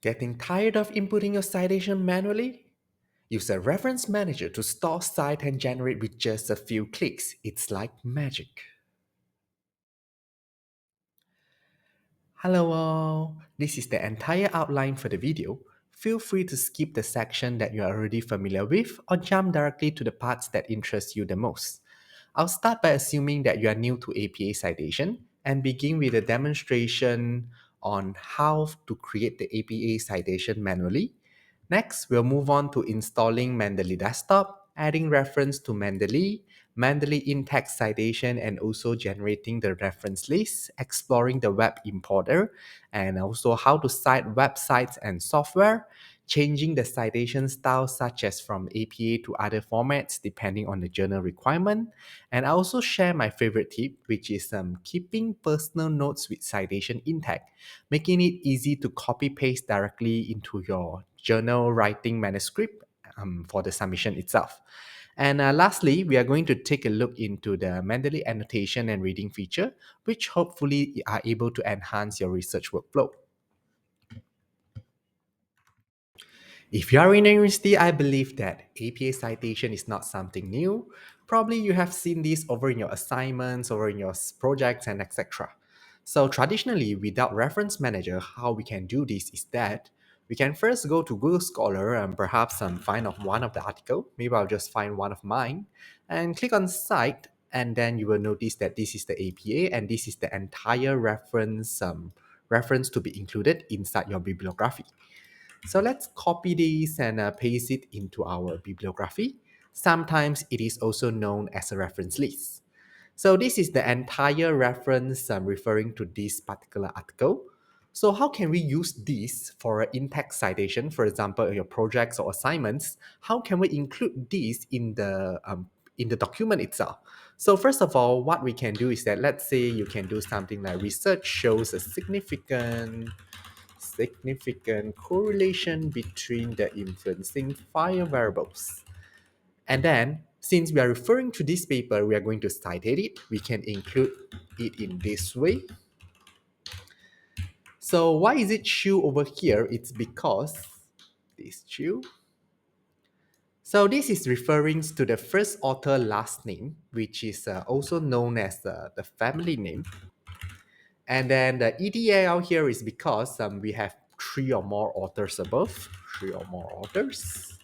Getting tired of inputting your citation manually? Use a reference manager to store, cite, and generate with just a few clicks. It's like magic. Hello all, this is the entire outline for the video. Feel free to skip the section that you are already familiar with or jump directly to the parts that interest you the most. I'll start by assuming that you are new to APA Citation and begin with a demonstration on how to create the APA citation manually. Next, we'll move on to installing Mendeley Desktop, adding reference to Mendeley, Mendeley In-text Citation, and also generating the reference list, exploring the web importer, and also how to cite websites and software, changing the citation style such as from APA to other formats depending on the journal requirement. And I also share my favorite tip, which is keeping personal notes with citation intact, making it easy to copy paste directly into your journal writing manuscript for the submission itself. And lastly, we are going to take a look into the Mendeley annotation and reading feature, which hopefully are able to enhance your research workflow. If you are in university, I believe that APA citation is not something new. Probably you have seen this over in your assignments, over in your projects, and etc. So traditionally, without reference manager, how we can do this is that we can first go to Google Scholar and perhaps find of one of the article. Maybe I'll just find one of mine and click on cite, and then you will notice that this is the APA and this is the entire reference to be included inside your bibliography. So let's copy this and paste it into our bibliography. Sometimes it is also known as a reference list. So this is the entire reference referring to this particular article. So how can we use this for an in-text citation, for example, your projects or assignments? How can we include this in the document itself? So first of all, what we can do is that let's say you can do something like research shows a significant correlation between the influencing file variables. And then, since we are referring to this paper, we are going to cite it. We can include it in this way. So why is it Chu over here? It's because this Chu. So this is referring to the first author last name, which is also known as the family name. And then the EDAL here is because we have three or more authors above, three or more authors.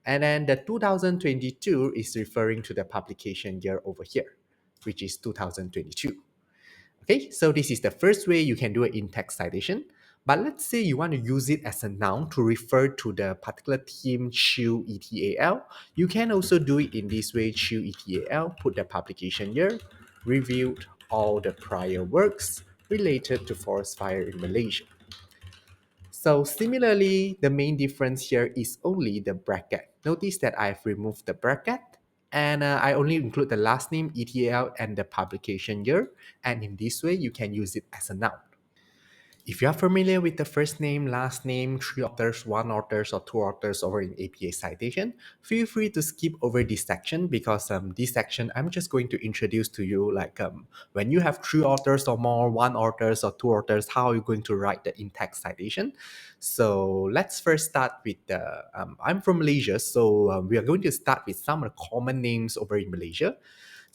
And then the 2022 is referring to the publication year over here, which is 2022. Okay, so this is the first way you can do an in-text citation. But let's say you want to use it as a noun to refer to the particular theme Chu ETAL. You can also do it in this way, Chu ETAL, put the publication year, reviewed all the prior works related to forest fire in Malaysia. So similarly, the main difference here is only the bracket. Notice that I've removed the bracket and I only include the last name, ETL, and the publication year. And in this way, you can use it as a noun. If you are familiar with the first name, last name, three authors, one authors, or two authors over in APA Citation, feel free to skip over this section because this section I'm just going to introduce to you like when you have three authors or more, one authors or two authors, how are you going to write the in-text citation? So let's first start with the, I'm from Malaysia, so we are going to start with some of the common names over in Malaysia.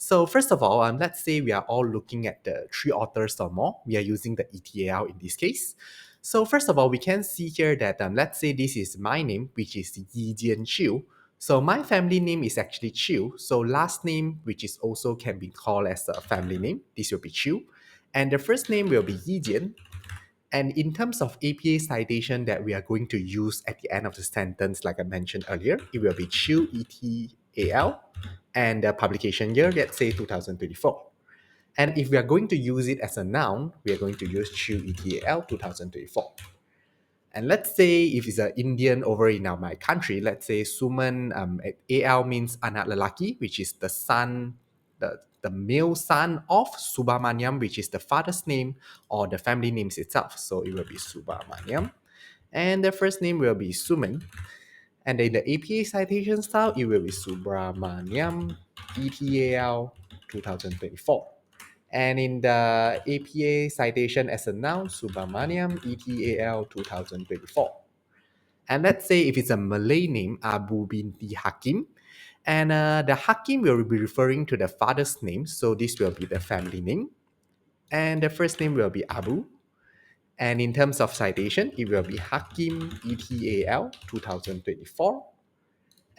So first of all, let's say we are all looking at the three authors or more. We are using the ETL in this case. So first of all, we can see here that let's say this is my name, which is Yi Jian Chiu. So my family name is actually Chiu. So last name, which is also can be called as a family name, this will be Chiu. And the first name will be Yi Jian. And in terms of APA citation that we are going to use at the end of the sentence, like I mentioned earlier, it will be Chiu ETAL and the publication year, let's say 2024. And if we are going to use it as a noun, we are going to use Chiu ETAL 2024. And let's say if it's an Indian over in my country, let's say Suman, AL means anak lelaki, which is the son, the male son of Subramaniam, which is the father's name or the family names itself. So it will be Subramaniam. And the first name will be Suman. And in the APA citation style, it will be Subramaniam ETAL 2024. And in the APA Citation as a Noun, Subramaniam ETAL 2024. And let's say if it's a Malay name, Abu binti Hakim, and the Hakim will be referring to the father's name, so this will be the family name. And the first name will be Abu. And in terms of citation, it will be Hakim ETAL 2024.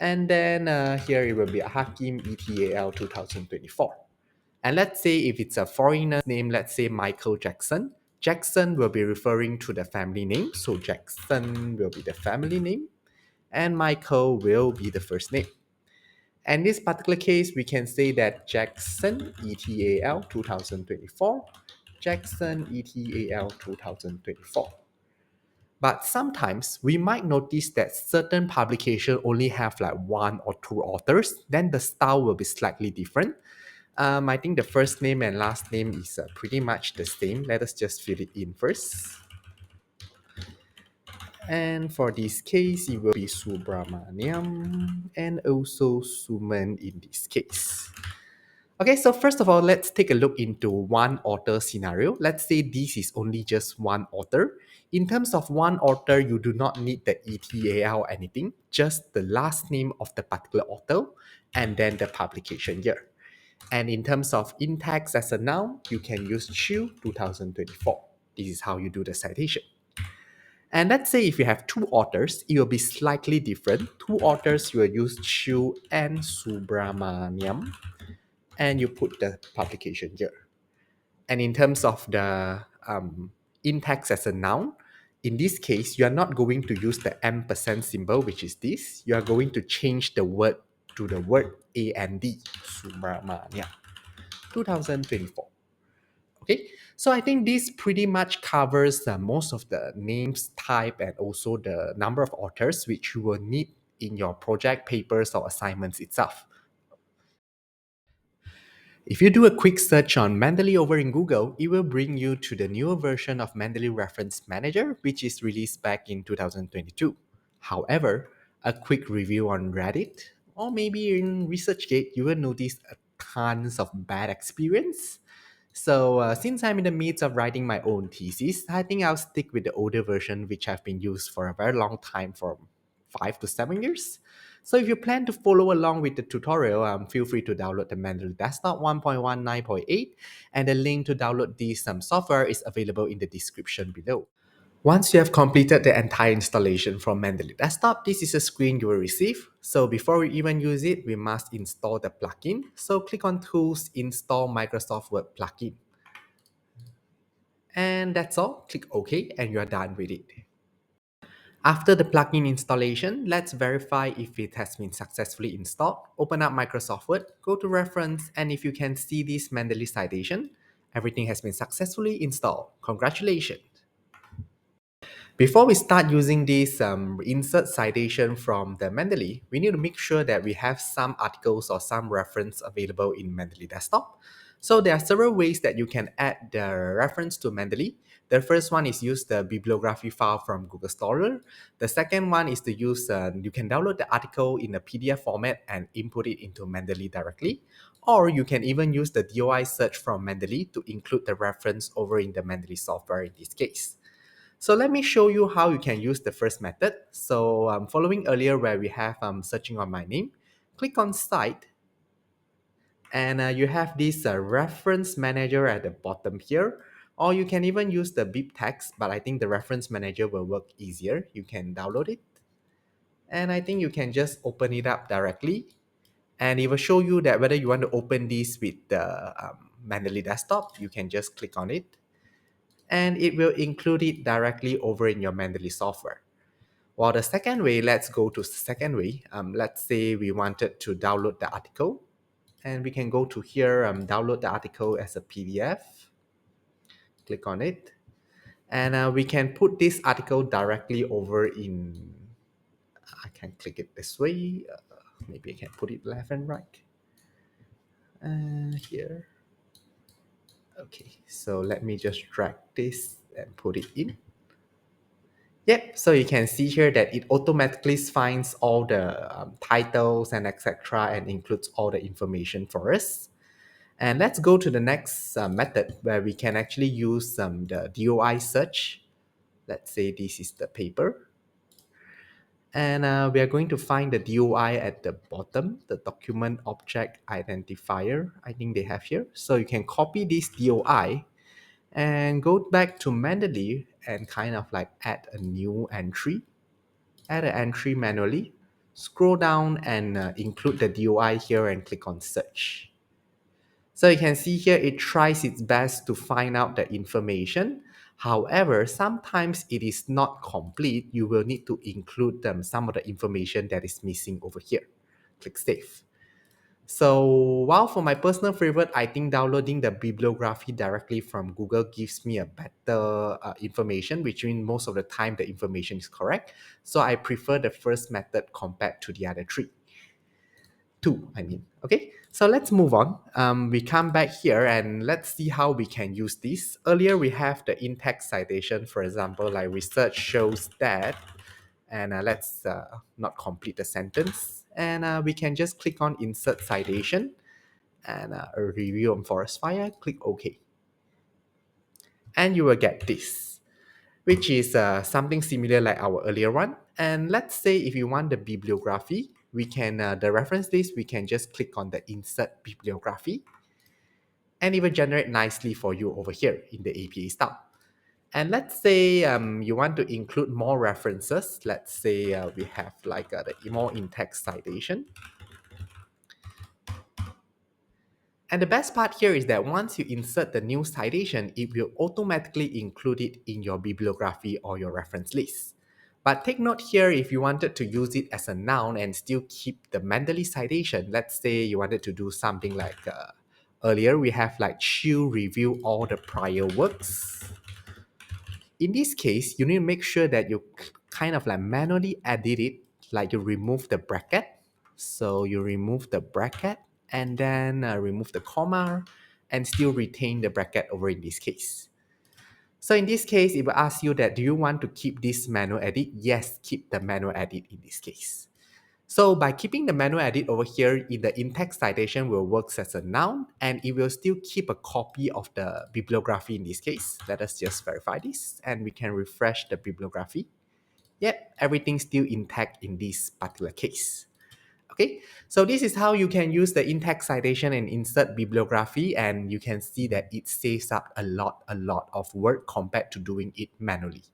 And then here it will be Hakim ETAL 2024. And let's say if it's a foreigner's name, let's say Michael Jackson, Jackson will be referring to the family name. So Jackson will be the family name and Michael will be the first name. And in this particular case, we can say that Jackson ETAL 2024, Jackson ETAL 2024. But sometimes we might notice that certain publication only have like one or two authors, then the style will be slightly different. I think the first name and last name is pretty much the same. Let us just fill it in first. And for this case, it will be Subramaniam and also Suman in this case. Okay, so first of all, let's take a look into one author scenario. Let's say this is only just one author. In terms of one author, you do not need the ETAL or anything, just the last name of the particular author and then the publication year. And in terms of in-text as a noun, you can use Chu 2024. This is how you do the citation. And let's say if you have two authors, it will be slightly different. Two authors, you will use Chu and Subramaniam, and you put the publication year. And in terms of the in-text as a noun, in this case, you are not going to use the ampersand symbol, which is this. You are going to change the word to the word and Subramaniam, 2024. Okay, so I think this pretty much covers most of the names, type, and also the number of authors which you will need in your project papers or assignments itself. If you do a quick search on Mendeley over in Google, it will bring you to the newer version of Mendeley Reference Manager, which is released back in 2022. However, a quick review on Reddit or maybe in ResearchGate, you will notice tons of bad experience. So since I'm in the midst of writing my own thesis, I think I'll stick with the older version which have been used for a very long time, for 5 to 7 years. So if you plan to follow along with the tutorial, feel free to download the Mendeley Desktop 1.19.8, and the link to download this software is available in the description below. Once you have completed the entire installation from Mendeley Desktop, this is a screen you will receive. So before we even use it, we must install the plugin. So click on Tools, Install Microsoft Word Plugin. And that's all. Click OK and you're done with it. After the plugin installation, let's verify if it has been successfully installed. Open up Microsoft Word, go to Reference, and if you can see this Mendeley citation, everything has been successfully installed. Congratulations! Before we start using this insert citation from the Mendeley, we need to make sure that we have some articles or some reference available in Mendeley Desktop. So there are several ways that you can add the reference to Mendeley. The first one is use the bibliography file from Google Scholar. The second one is to use, you can download the article in a PDF format and input it into Mendeley directly. Or you can even use the DOI search from Mendeley to include the reference over in the Mendeley software in this case. So let me show you how you can use the first method. So following earlier where we have searching on my name, click on Cite, and you have this reference manager at the bottom here, or you can even use the BibTeX, but I think the reference manager will work easier. You can download it, and I think you can just open it up directly, and it will show you that whether you want to open this with the Mendeley Desktop, you can just click on it, and it will include it directly over in your Mendeley software. While the second way, let's go to the second way. Let's say we wanted to download the article, and we can go to here, download the article as a PDF. Click on it, and we can put this article directly over in, I can click it this way. Maybe I can put it left and right. Here. Okay, so let me just drag this and put it in. Yep, so you can see here that it automatically finds all the titles and etc. and includes all the information for us. And let's go to the next method where we can actually use the DOI search. Let's say this is the paper. And we are going to find the DOI at the bottom, the document object identifier, I think they have here. So you can copy this DOI and go back to Mendeley and kind of like add a new entry, add an entry manually, scroll down and include the DOI here and click on search. So you can see here it tries its best to find out the information. However, sometimes it is not complete. You will need to include some of the information that is missing over here. Click Save. So while for my personal favorite, I think downloading the bibliography directly from Google gives me a better information, which means most of the time the information is correct. So I prefer the first method compared to the other two, I mean. Okay, so let's move on. We come back here and let's see how we can use this. Earlier, we have the in-text citation, for example, like research shows that, and let's not complete the sentence. And we can just click on insert citation and a review on forest fire, click OK. And you will get this, which is something similar like our earlier one. And let's say if you want the bibliography, we can, the reference list, we can just click on the insert bibliography and it will generate nicely for you over here in the APA style. And let's say you want to include more references. Let's say we have like the more in-text citation. And the best part here is that once you insert the new citation, it will automatically include it in your bibliography or your reference list. But take note here, if you wanted to use it as a noun and still keep the Mendeley citation, let's say you wanted to do something like earlier, we have like Chill review all the prior works. In this case, you need to make sure that you kind of like manually edit it, like you remove the bracket. So you remove the bracket and then remove the comma and still retain the bracket over in this case. So in this case, it will ask you that do you want to keep this manual edit? Yes, keep the manual edit in this case. So by keeping the manual edit over here in the in-text citation will work as a noun and it will still keep a copy of the bibliography in this case. Let us just verify this and we can refresh the bibliography. Yep, everything's still intact in this particular case. Okay, so this is how you can use the in-text citation and insert bibliography and you can see that it saves up a lot of work compared to doing it manually.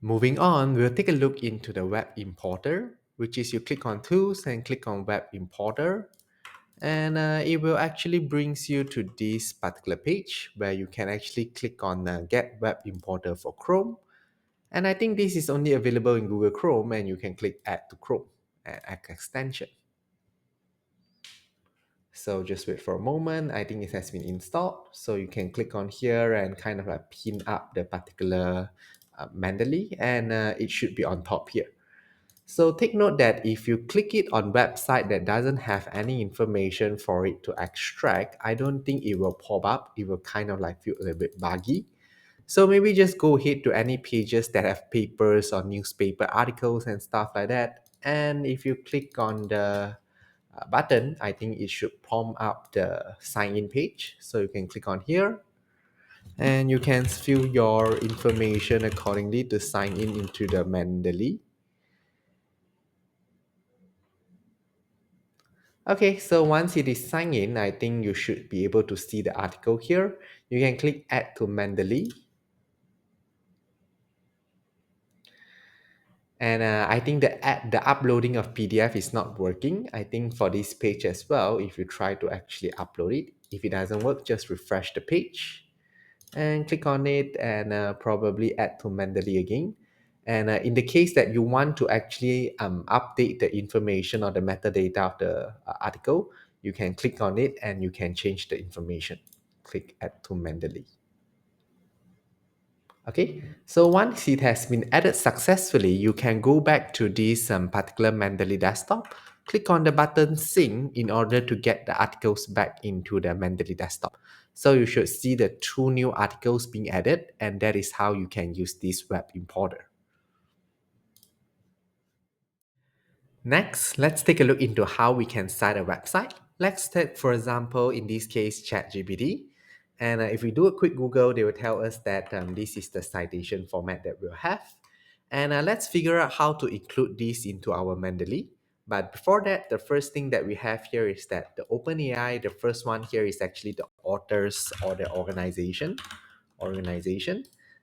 Moving on, we'll take a look into the Web Importer, which is you click on Tools and click on Web Importer. And it will actually brings you to this particular page where you can actually click on Get Web Importer for Chrome. And I think this is only available in Google Chrome and you can click Add to Chrome and Add Extension. So just wait for a moment. I think it has been installed. So you can click on here and kind of like pin up the particular Mendeley and it should be on top here. So take note that if you click it on website that doesn't have any information for it to extract, I don't think it will pop up. It will kind of like feel a little bit buggy. So maybe just go ahead to any pages that have papers or newspaper articles and stuff like that. And if you click on the button, I think it should prompt up the sign in page. So you can click on here and you can fill your information accordingly to sign in into the Mendeley. Okay, so once it is signed in, I think you should be able to see the article here. You can click Add to Mendeley. And I think the uploading of PDF is not working. I think for this page as well, if you try to actually upload it, if it doesn't work, just refresh the page and click on it and probably add to Mendeley again. And in the case that you want to actually update the information or the metadata of the article, you can click on it and you can change the information. Click Add to Mendeley. Okay, so once it has been added successfully, you can go back to this particular Mendeley Desktop, click on the button Sync in order to get the articles back into the Mendeley Desktop. So you should see the 2 new articles being added, and that is how you can use this web importer. Next, let's take a look into how we can cite a website. Let's take, for example, in this case, ChatGPT. And if we do a quick Google, they will tell us that this is the citation format that we'll have. And let's figure out how to include this into our Mendeley. But before that, the first thing that we have here is that the OpenAI, the first one here is actually the authors or the organization.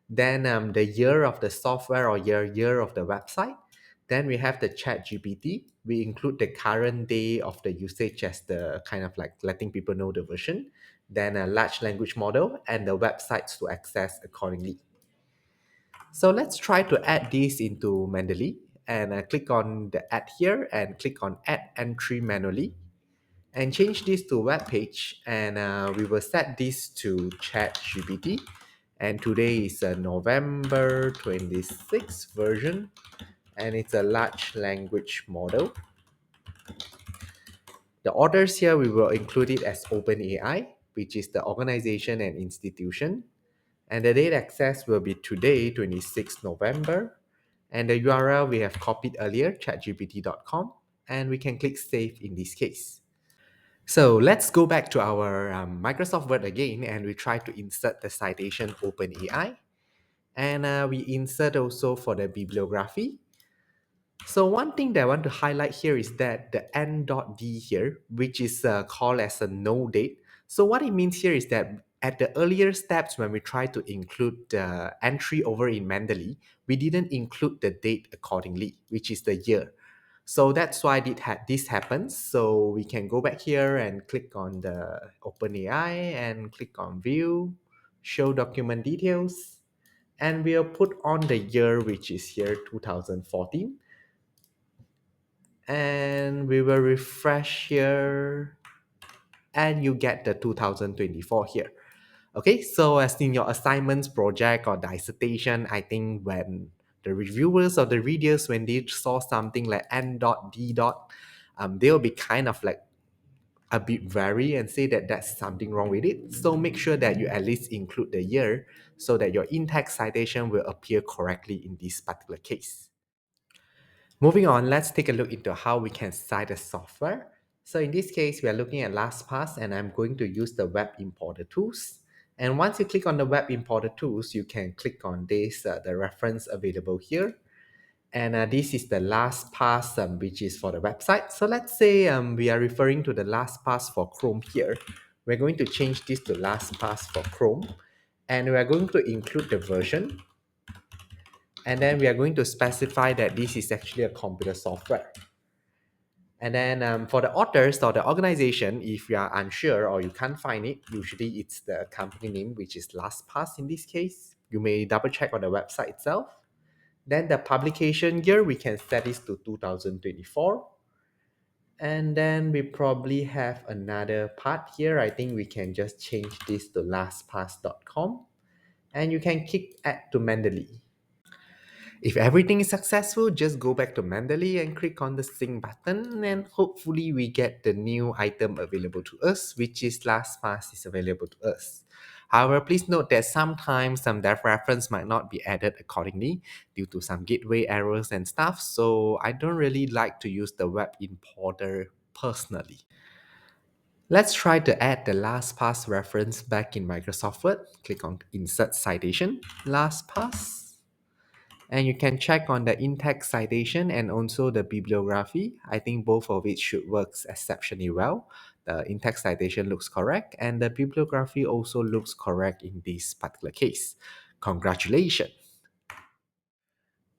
Then the year of the software or year of the website. Then we have the chat GPT. We include the current day of the usage as the kind of like letting people know the version. Then a large language model and the websites to access accordingly. So let's try to add this into Mendeley and click on the add here and click on add entry manually and change this to web page, and we will set this to chat GPT, and today is a November 26th version and it's a large language model. The authors here we will include it as OpenAI, which is the organization and institution, and the date access will be today 26th November, and the URL we have copied earlier, chatgpt.com, and we can click save in this case. So let's go back to our Microsoft Word again, and we try to insert the citation OpenAI, and we insert also for the bibliography. So one thing that I want to highlight here is that the n.d here, which is called as a no date. So what it means here is that at the earlier steps when we try to include the entry over in Mendeley, we didn't include the date accordingly, which is the year. So that's why this happens. So we can go back here and click on the OpenAI and click on View, Show Document Details, and we'll put on the year, which is here 2014. And we will refresh here and you get the 2024 here. Okay, so as in your assignments, project or dissertation, I think when the reviewers or the readers, when they saw something like n.d., they'll be kind of like a bit wary and say that that's something wrong with it. So make sure that you at least include the year so that your in-text citation will appear correctly in this particular case. Moving on, let's take a look into how we can cite a software. So in this case, we are looking at LastPass and I'm going to use the Web Importer tools. And once you click on the Web Importer tools, you can click on this, the reference available here. And this is the LastPass, which is for the website. So let's say we are referring to the LastPass for Chrome here. We're going to change this to LastPass for Chrome. And we are going to include the version. And then we are going to specify that this is actually a computer software. And then for the authors or the organization, if you are unsure or you can't find it, usually it's the company name, which is LastPass in this case. You may double check on the website itself. Then the publication year, we can set this to 2024. And then we probably have another part here. I think we can just change this to lastpass.com. And you can click add to Mendeley. If everything is successful, just go back to Mendeley and click on the sync button and hopefully we get the new item available to us, which is LastPass is available to us. However, please note that sometimes some dev reference might not be added accordingly due to some gateway errors and stuff, so I don't really like to use the web importer personally. Let's try to add the LastPass reference back in Microsoft Word. Click on Insert Citation, LastPass. And you can check on the in-text citation and also the bibliography. I think both of it should work exceptionally well. The in-text citation looks correct and the bibliography also looks correct in this particular case. Congratulations!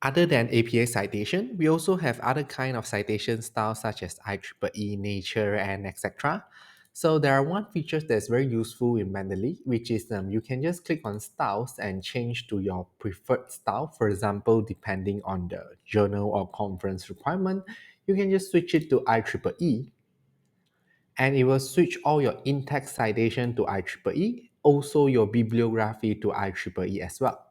Other than APA citation, we also have other kind of citation styles such as IEEE, Nature, and etc. So there are one feature that's very useful in Mendeley, which is you can just click on styles and change to your preferred style. For example, depending on the journal or conference requirement, you can just switch it to IEEE, and it will switch all your in-text citation to IEEE, also your bibliography to IEEE as well.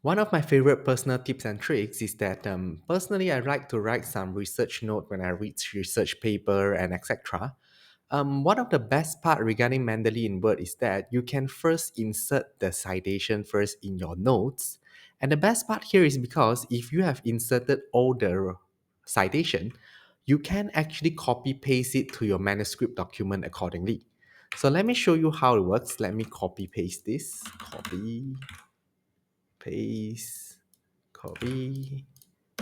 One of my favorite personal tips and tricks is that personally I like to write some research note when I read research paper and etc. One of the best part regarding Mendeley in Word is that you can first insert the citation first in your notes. And the best part here is because if you have inserted all the citation, you can actually copy paste it to your manuscript document accordingly. So let me show you how it works. Let me copy paste this. Copy, paste, copy,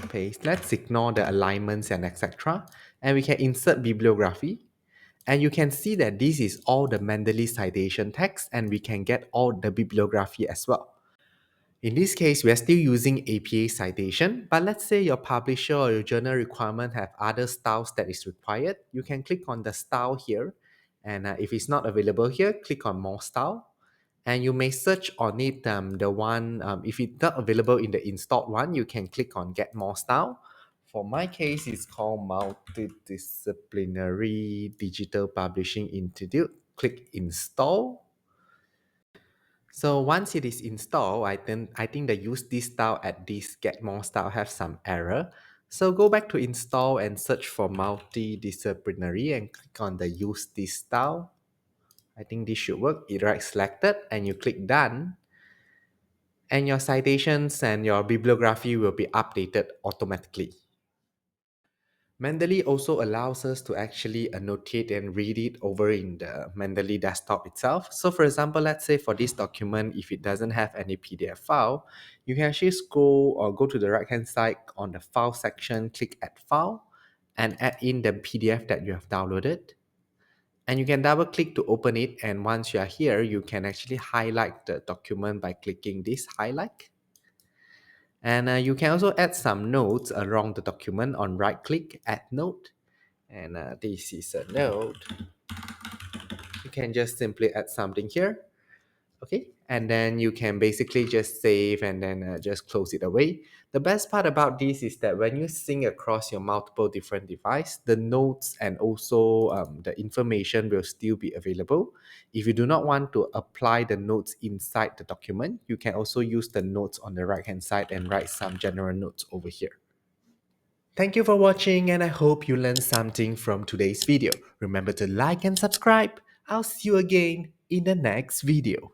paste. Let's ignore the alignments and etc. And we can insert bibliography. And you can see that this is all the Mendeley citation text, and we can get all the bibliography as well. In this case, we are still using APA citation, but let's say your publisher or your journal requirement have other styles that is required. You can click on the style here, and if it's not available here, click on more style. And you may search on it, the one, if it's not available in the installed one, you can click on get more style. For my case, it's called Multidisciplinary Digital Publishing Institute. Click install. So once it is installed, I think the use this style at this get more style have some error. So go back to install and search for multidisciplinary and click on the use this style. I think this should work. You right selected and you click done. And your citations and your bibliography will be updated automatically. Mendeley also allows us to actually annotate and read it over in the Mendeley Desktop itself. So for example, let's say for this document, if it doesn't have any PDF file, you can actually scroll or go to the right-hand side on the File section, click Add File, and add in the PDF that you have downloaded. And you can double-click to open it, and once you are here, you can actually highlight the document by clicking this highlight. And you can also add some notes around the document on right click, add note. And this is a note. You can just simply add something here. Okay, and then you can basically just save and then just close it away. The best part about this is that when you sync across your multiple different devices, the notes and also the information will still be available. If you do not want to apply the notes inside the document, you can also use the notes on the right hand side and write some general notes over here. Thank you for watching, and I hope you learned something from today's video. Remember to like and subscribe. I'll see you again in the next video.